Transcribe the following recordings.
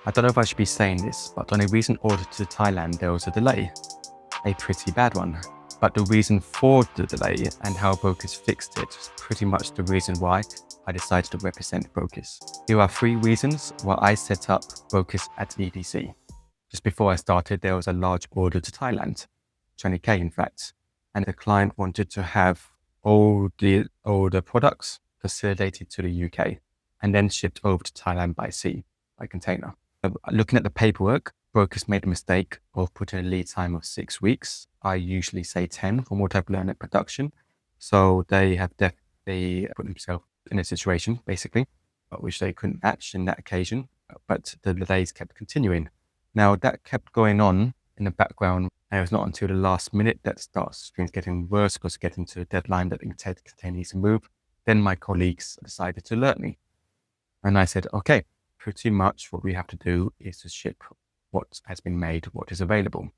I don't know if I should be saying this, but on a recent order to Thailand, there was a delay, a pretty bad one. But the reason for the delay and how Brokis fixed it is pretty much the reason why I decided to represent Brokis. Here are 3 reasons why I set up Brokis at EDC. Just before I started, there was a large order to Thailand, 20k in fact, and the client wanted to have all the products facilitated to the UK and then shipped over to Thailand by sea, by container. Looking at the paperwork, Brokers made a mistake of putting a lead time of 6 weeks. I usually say 10 from what I've learned at production. So they have definitely put themselves in a situation, basically, which they couldn't match in that occasion, but the delays kept continuing. Now that kept going on in the background, and it was not until the last minute that starts things getting worse because getting to a deadline that the container needs to move. Then my colleagues decided to alert me. And I said, okay, pretty much what we have to do is to ship what has been made, what is available.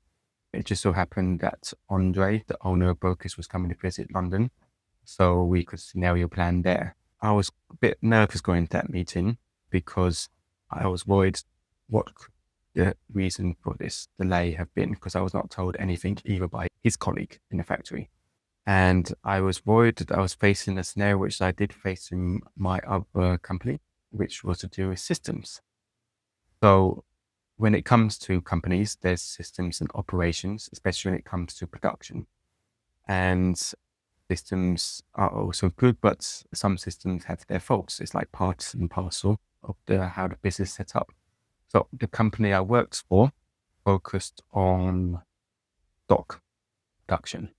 It just so happened that Andre, the owner of Brokis, was coming to visit London, so we could scenario plan there. I was a bit nervous going to that meeting because I was worried what could the reason for this delay have been, because I was not told anything either by his colleague in the factory. And I was worried that I was facing a scenario which I did face in my other company, which was to do with systems. So when it comes to companies, there's systems and operations, especially when it comes to production. And systems are also good, but some systems have their faults. It's like part and parcel of how the business is set up. So the company I worked for focused on stock production,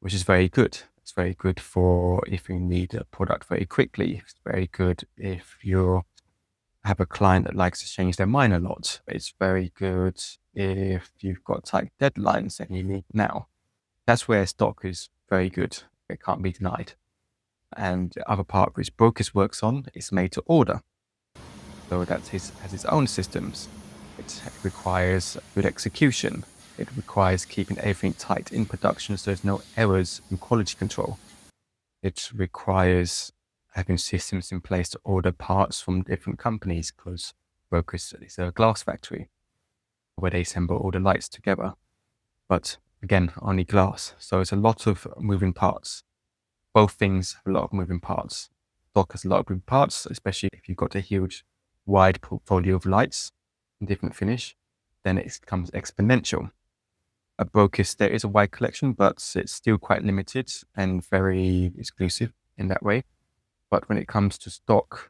which is very good. It's very good for if you need a product very quickly. It's very good if you have a client that likes to change their mind a lot. It's very good if you've got tight deadlines and you need now. That's where stock is very good. It can't be denied. And the other part which Brokis works on is made to order. So that has its own systems. It requires good execution. It requires keeping everything tight in production so there's no errors in quality control. It requires having systems in place to order parts from different companies, because Brokis is a glass factory where they assemble all the lights together. But again, only glass. So it's a lot of moving parts. Both things have a lot of moving parts. Stock has a lot of moving parts, especially if you've got a huge, wide portfolio of lights in different finish, then it becomes exponential. At Brokis, there is a wide collection, but it's still quite limited and very exclusive in that way. But when it comes to stock,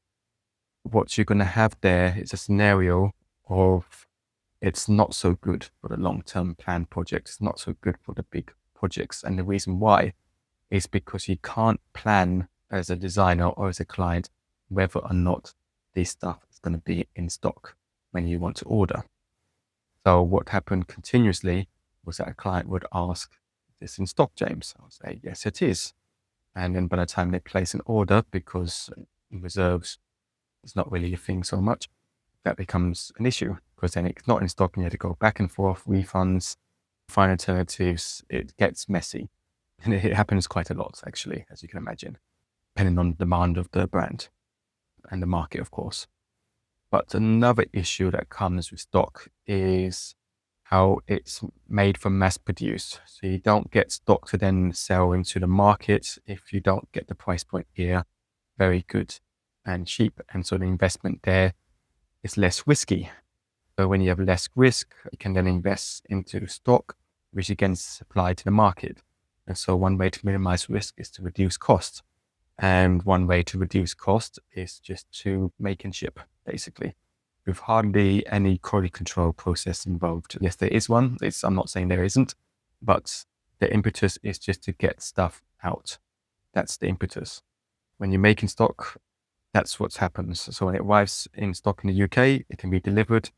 what you're going to have there is a scenario of it's not so good for the long-term plan projects. It's not so good for the big projects. And the reason why is because you can't plan as a designer or as a client whether or not this stuff is going to be in stock when you want to order. So what happened continuously was that a client would ask, "Is this in stock, James?" I would say, "Yes, it is." And then by the time they place an order, because reserves is not really a thing so much, that becomes an issue, because then it's not in stock and you have to go back and forth, refunds, find alternatives. It gets messy. And it happens quite a lot, actually, as you can imagine, depending on the demand of the brand and the market, of course. But another issue that comes with stock is how it's made for mass produce. So you don't get stock to then sell into the market if you don't get the price point here very good and cheap. And so the investment there is less risky. So when you have less risk, you can then invest into stock, which again is supplied to the market. And so one way to minimize risk is to reduce cost. And one way to reduce cost is just to make and ship, basically, with hardly any quality control process involved. Yes, there is one. I'm not saying there isn't, but the impetus is just to get stuff out. That's the impetus. When you're making stock, that's what happens. So when it arrives in stock in the UK, it can be delivered,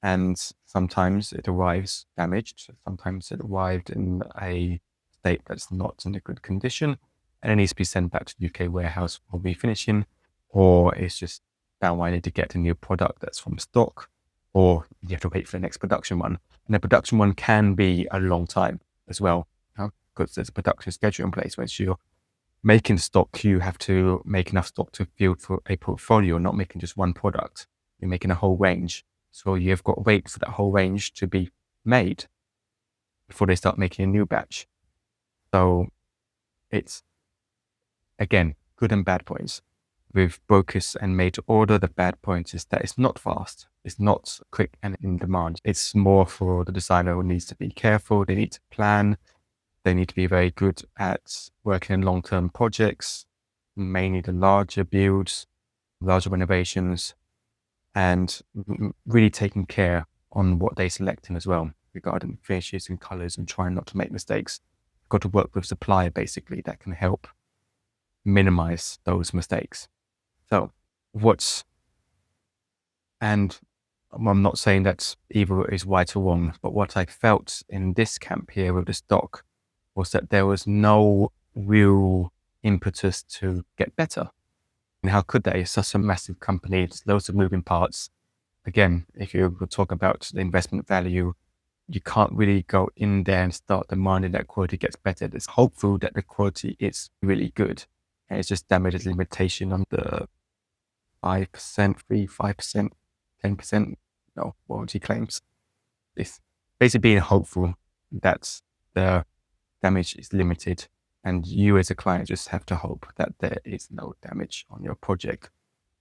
and sometimes it arrives damaged. Sometimes it arrived in a state that's not in a good condition, and it needs to be sent back to the UK warehouse for refinishing, or it's just found I need to get a new product that's from stock, or you have to wait for the next production one. And the production one can be a long time as well, because there's a production schedule in place. Once you're making stock, you have to make enough stock to field for a portfolio, not making just one product. You're making a whole range. So you've got to wait for that whole range to be made before they start making a new batch. So it's, again, good and bad points. With Brokis and made to order, the bad point is that it's not fast. It's not quick and in demand. It's more for the designer who needs to be careful. They need to plan. They need to be very good at working in long-term projects, mainly the larger builds, larger renovations, and really taking care on what they select in as well, regarding finishes and colors and trying not to make mistakes. You've got to work with supplier basically that can help minimize those mistakes. So and I'm not saying that either is right or wrong, but what I felt in this camp here with the stock was that there was no real impetus to get better. And how could they? It's such a massive company. There's loads of moving parts. Again, if you talk about the investment value, you can't really go in there and start demanding that quality gets better. It's hopeful that the quality is really good. And it's just damage limitation on the 5%, 5%, 10%, no, warranty claims. It's basically being hopeful that the damage is limited, and you as a client just have to hope that there is no damage on your project.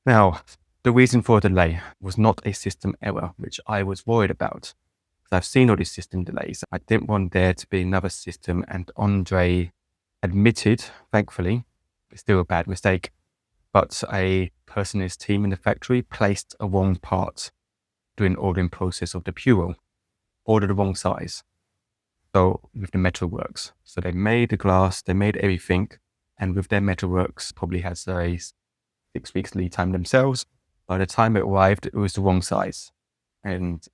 Now, the reason for the delay was not a system error, which I was worried about. I've seen all these system delays. I didn't want there to be another system, and Andre admitted, thankfully, it's still a bad mistake, but a person in his team in the factory placed a wrong part during the ordering process of the bureau, ordered the wrong size. So with the metalworks, so they made the glass, they made everything, and with their metalworks, probably has a 6 weeks lead time themselves. By the time it arrived, it was the wrong size, and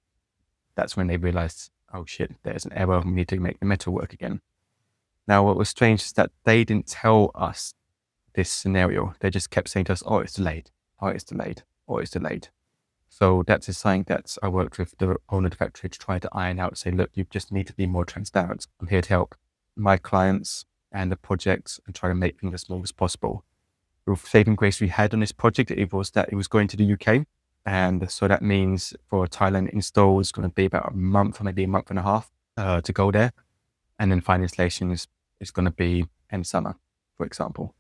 that's when they realized, oh shit, there's an error. We need to make the metalwork again. Now, what was strange is that they didn't tell us this scenario. They just kept saying to us, oh, it's delayed, oh, it's delayed, oh, it's delayed. So that's a sign that I worked with the owner of the factory to try to iron out, say, look, you just need to be more transparent. I'm here to help my clients and the projects and try to make things as small as possible. The saving grace we had on this project, it was that it was going to the UK. And so that means for a Thailand install, it's going to be about a month or maybe a month and a half to go there. And then final installation is going to be end summer, for example.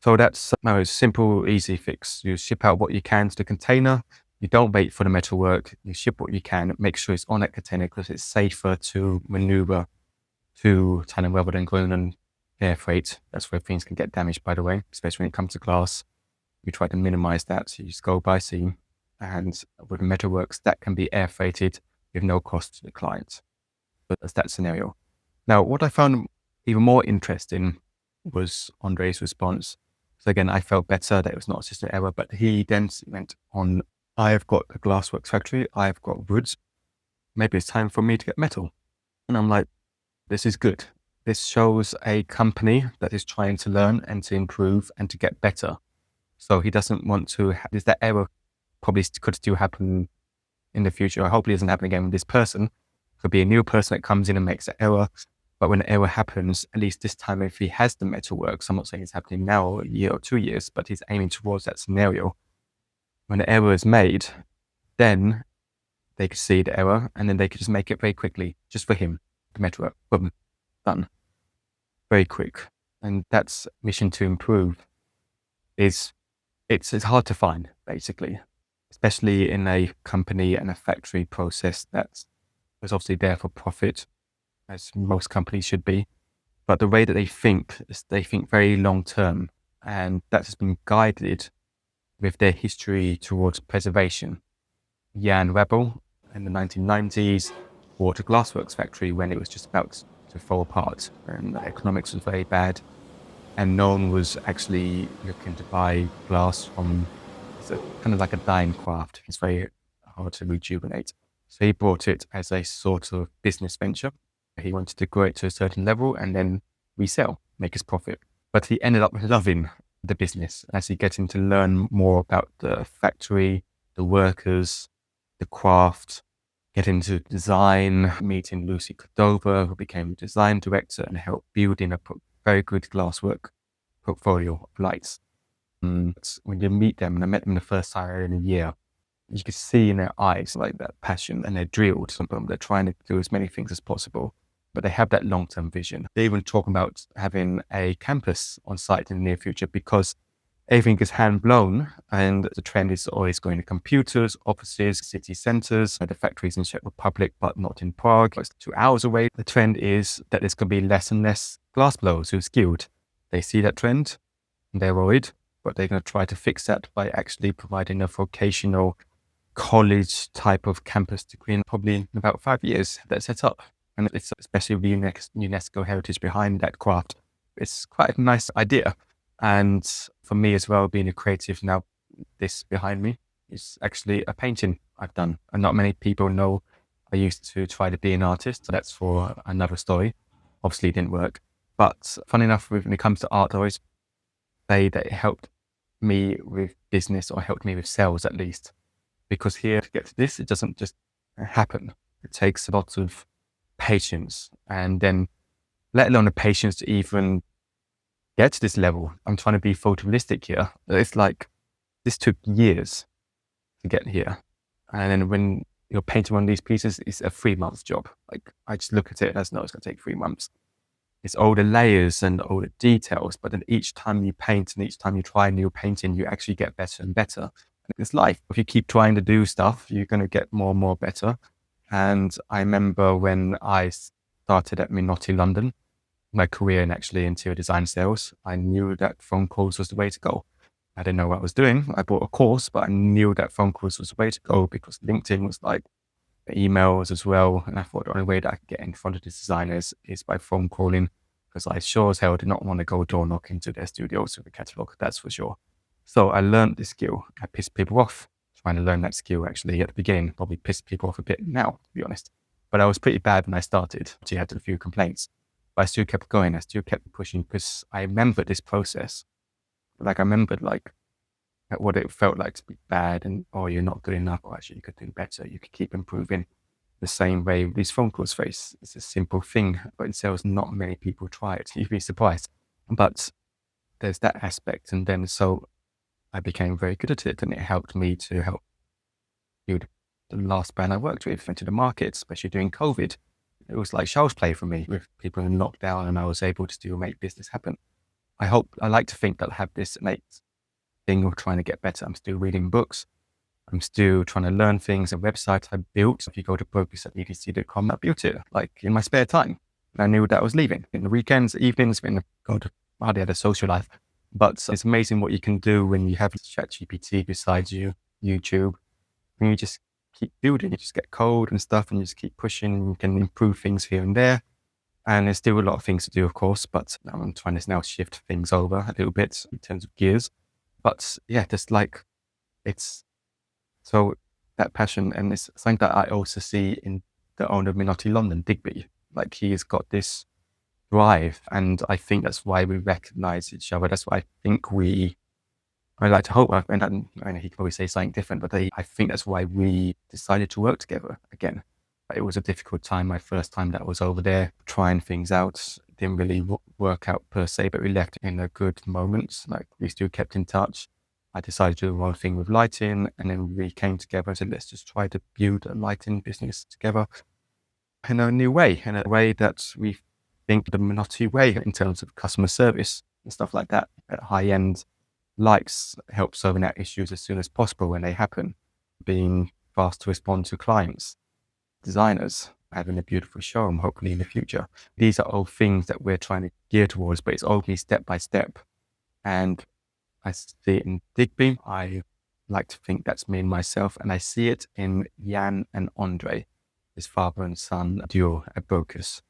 So that's a simple, easy fix. You ship out what you can to the container. You don't wait for the metalwork. You ship what you can, make sure it's on that container because it's safer to maneuver to Thailand rather than going on air freight. That's where things can get damaged, by the way, especially when it comes to glass. We try to minimize that. So you just go by sea. And with the metalworks, that can be air freighted with no cost to the client. But that's that scenario. Now, what I found even more interesting was Andre's response. So again, I felt better that it was not a system error, but he then went on, I've got a glassworks factory, I've got woods, maybe it's time for me to get metal. And I'm like, this is good. This shows a company that is trying to learn and to improve and to get better. So he doesn't want to, is that error probably could still happen in the future. I hope it doesn't happen again with this person. Could be a new person that comes in and makes an error. But when the error happens, at least this time, if he has the metalworks, I'm not saying it's happening now or a year or 2 years, but he's aiming towards that scenario. When the error is made, then they could see the error and then they could just make it very quickly, just for him. The metalwork, boom, done. Very quick. And that's mission to improve. It's hard to find, basically, especially in a company and a factory process that's obviously there for profit, as most companies should be. But the way that they think is they think very long term, and that has been guided with their history towards preservation. Jan Rabell in the 1990s bought a glassworks factory when it was just about to fall apart and the economics was very bad. And no one was actually looking to buy glass from, it's kind of like a dying craft. It's very hard to rejuvenate. So he bought it as a sort of business venture. He wanted to grow it to a certain level and then resell, make his profit. But he ended up loving the business as he getting to learn more about the factory, the workers, the craft, getting to design, meeting Lucy Cordova, who became design director and helped building a very good glasswork portfolio of lights. And when you meet them, and I met them the first time in a year, You could see in their eyes like that passion, and they're drilled. Some of them, they're trying to do as many things as possible, but they have that long-term vision. They even talk about having a campus on site in the near future because everything is hand blown, and the trend is always going to computers, offices, city centers, the factories in Czech Republic, but not in Prague. It's 2 hours away. The trend is that there's going to be less and less glass blowers who are skilled. They see that trend and they're worried, but they're going to try to fix that by actually providing a vocational college type of campus degree in probably in about 5 years that's set up. And it's especially with UNESCO heritage behind that craft. It's quite a nice idea. And for me as well, being a creative now, this behind me is actually a painting I've done. And not many people know I used to try to be an artist. So that's for another story. Obviously it didn't work. But funny enough, when it comes to art, I always say that it helped me with business, or helped me with sales at least. Because here, to get to this, it doesn't just happen. It takes a lot of patience, and then let alone the patience to even get to this level. I'm trying to be photorealistic here. It's like this took years to get here. And then when you're painting one of these pieces, it's a 3-month job. Like, I just look at it as, no, it's going to take 3 months. It's all the layers and all the details, but then each time you paint and each time you try a new painting, you actually get better and better. And it's life. If you keep trying to do stuff, you're going to get more and more better. And I remember when I started at Minotti London, my career in actually interior design sales, I knew that phone calls was the way to go. I didn't know what I was doing. I bought a course, but I knew that phone calls was the way to go because LinkedIn was like emails as well. And I thought the only way that I could get in front of the designers is by phone calling, because I sure as hell did not want to go door knocking to their studios with a catalog, that's for sure. So I learned this skill. I pissed people off trying to learn that skill actually at the beginning. Probably pissed people off a bit now, to be honest. But I was pretty bad when I started. So I had a few complaints. But I still kept going. I still kept pushing because I remembered this process. Like, I remembered like what it felt like to be bad and, oh, you're not good enough. Or actually, you could do better. You could keep improving. The same way with these phone calls face. It's a simple thing, but in sales, not many people try it. You'd be surprised. But there's that aspect. And then so I became very good at it, and it helped me to help build the last brand I worked with into the market, especially during COVID. It was like child's play for me with people in lockdown, and I was able to still make business happen. I like to think that I have this innate thing of trying to get better. I'm still reading books. I'm still trying to learn things. A website I built, if you go to Brokis at edc.com, I built it like in my spare time. And I knew that I was leaving in the weekends, evenings, God, I hardly had a social life. But it's amazing what you can do when you have ChatGPT beside you, YouTube, and you just keep building. You just get code and stuff, and you just keep pushing. You can improve things here and there. And there's still a lot of things to do, of course, but I'm trying to now shift things over a little bit in terms of gears. But yeah, just like it's so that passion, and it's something that I also see in the owner of Minotti London, Digby. Like, he has got this drive, and I think that's why we recognize each other. That's why I like to hope, and I know he could probably say something different, but I think that's why we decided to work together again. It was a difficult time, my first time that I was over there, trying things out. It didn't really work out per se, but we left in a good moment. Like, we still kept in touch. I decided to do one thing with lighting, and then we came together and said, let's just try to build a lighting business together in a new way, in a way that we think the Minotti way in terms of customer service and stuff like that. At high-end lights, help solving out issues as soon as possible when they happen, being fast to respond to clients, designers, having a beautiful showroom, hopefully in the future. These are all things that we're trying to gear towards, but it's only step by step. And I see it in Digby. I like to think that's me and myself, and I see it in Jan and Andre, his father and son duo at Brokis.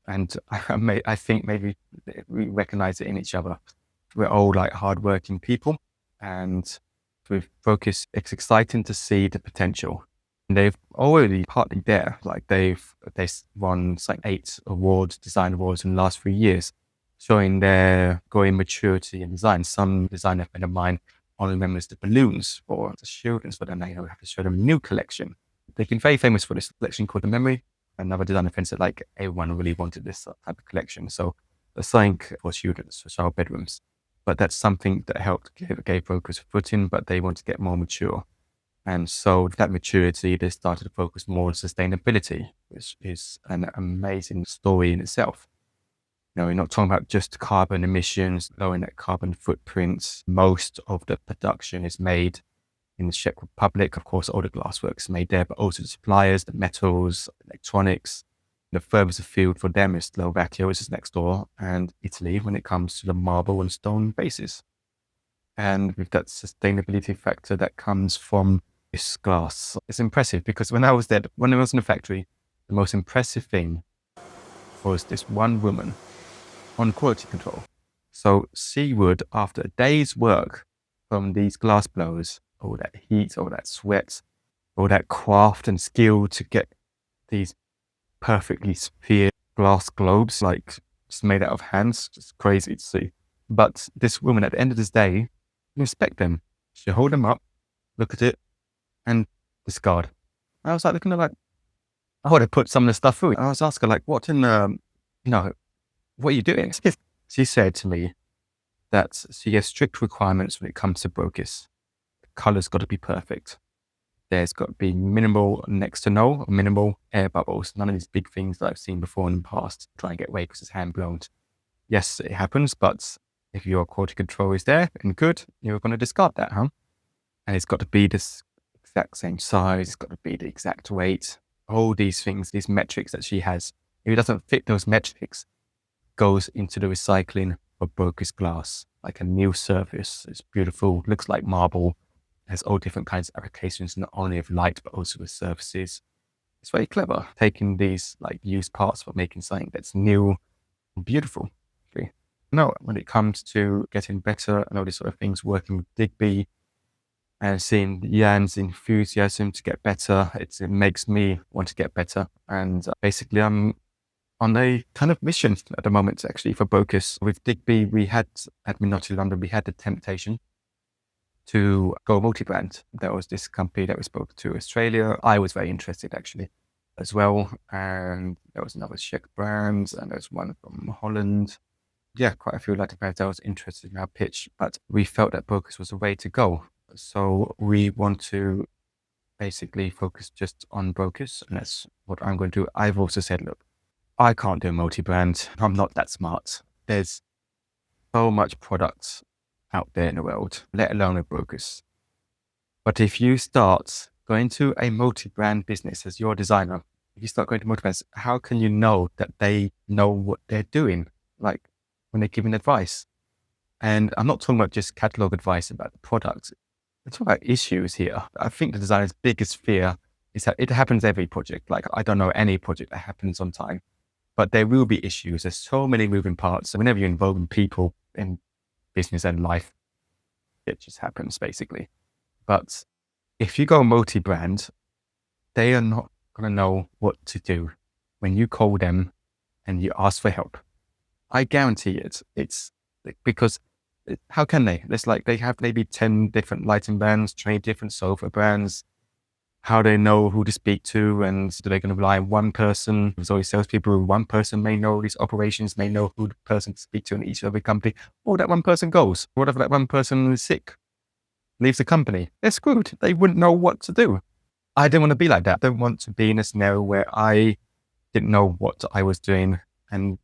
And I think maybe we recognize it in each other. We're all like hardworking people, and with Brokis, it's exciting to see the potential. And they've already partly there. Like, they won like 8 awards, design awards in the last 3 years, showing their growing maturity in design. Some designer friend of mine only remembers the balloons for the students, but then they have to show them a new collection. They've been very famous for this collection called The Memory. Another designer friend said, like, everyone really wanted this type of collection. So the sign for students, for shower bedrooms. But that's something that helped gave Brokis a footing, but they want to get more mature. And so with that maturity, they started to focus more on sustainability, which is an amazing story in itself. We're not talking about just carbon emissions, lowering that carbon footprint. Most of the production is made in the Czech Republic. Of course, all the glassworks made there, but also the suppliers, the metals, electronics. The furthest afield for them is Slovakia, which is next door, and Italy when it comes to the marble and stone bases. And with that sustainability factor that comes from this glass, it's impressive because when I was there, when I was in the factory, the most impressive thing was this one woman on quality control. So she would, after a day's work from these glass blowers, all that heat, all that sweat, all that craft and skill to get these perfectly sphere glass globes, like just made out of hands, just crazy to see. But this woman, at the end of this day, inspect them. She hold them up, look at it, and discard. I was like looking at like, I would have put some of the stuff through. I was asking like, what in what are you doing? She said to me that she has strict requirements when it comes to Brokis. The color's got to be perfect. There's got to be minimal, next to no, minimal air bubbles. None of these big things that I've seen before in the past. Try and get away because it's hand blown. Yes, it happens, but if your quality control is there and good, you're going to discard that, huh? And it's got to be this exact same size. It's got to be the exact weight. All these things, these metrics that she has. If it doesn't fit those metrics, goes into the recycling of Brokis glass, like a new surface. It's beautiful, looks like marble, has all different kinds of applications, not only of light, but also with surfaces. It's very clever, taking these like used parts for making something that's new and beautiful. No, when it comes to getting better and all these sort of things, working with Digby and seeing Jan's enthusiasm to get better, it makes me want to get better. And basically I'm on a kind of mission at the moment, actually, for Brokis. With Digby, we had, at Minotti London, we had the temptation to go multi-brand. There was this company that we spoke to Australia. I was very interested, actually, as well. And there was another Czech brand, and there's one from Holland. Yeah, quite a few Latin brands I was interested in our pitch, but we felt that Brokis was the way to go. So we want to basically focus just on Brokis, and that's what I'm going to do. I've also said, look, I can't do multi-brand. I'm not that smart. There's so much product out there in the world, let alone a Brokis. But if you start going to a multi-brand business as your designer, if you start going to multi-brands, how can you know that they know what they're doing? Like when they're giving advice. And I'm not talking about just catalog advice about the product. I'm talking about issues here. I think the designer's biggest fear is that it happens every project. Like I don't know any project that happens on time. But there will be issues. There's so many moving parts. And whenever you're involving people in business and life, it just happens basically. But if you go multi-brand, they are not going to know what to do when you call them and you ask for help. I guarantee it. It's because how can they? It's like they have maybe 10 different lighting brands, 20 different sofa brands. How they know who to speak to, and do they going to rely on one person? There's always salespeople who one person may know these operations, may know who the person to speak to in each other company. Or that one person goes. What if that one person is sick, leaves the company? They're screwed. They wouldn't know what to do. I don't want to be like that. I don't want to be in a scenario where I didn't know what I was doing and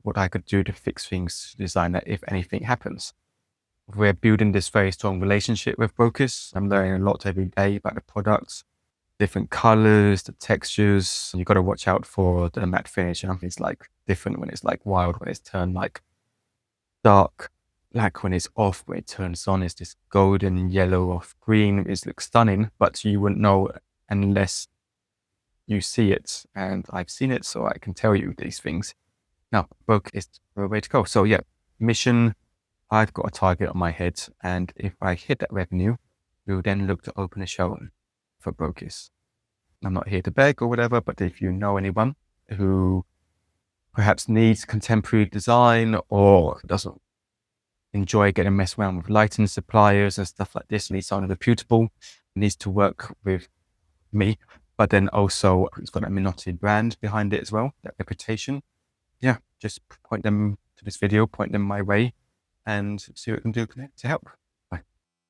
what I could do to fix things, design that if anything happens. We're building this very strong relationship with Brokis. I'm learning a lot every day about the products, different colors, the textures. You've got to watch out for the matte finish. It's like different when it's like wild, when it's turned like dark, like when it's off, when it turns on, it's this golden yellow off green. It looks stunning, but you wouldn't know unless you see it. And I've seen it, so I can tell you these things. Now, Brokis is the way to go. So yeah, mission. I've got a target on my head, and if I hit that revenue, we'll then look to open a showroom for Brokis. I'm not here to beg or whatever, but if you know anyone who perhaps needs contemporary design or doesn't enjoy getting messed around with lighting suppliers and stuff like this, needs someone reputable, needs to work with me, but then also it's got a Minotti brand behind it as well, that reputation. Yeah, just point them to this video, point them my way, and see what we can do to help.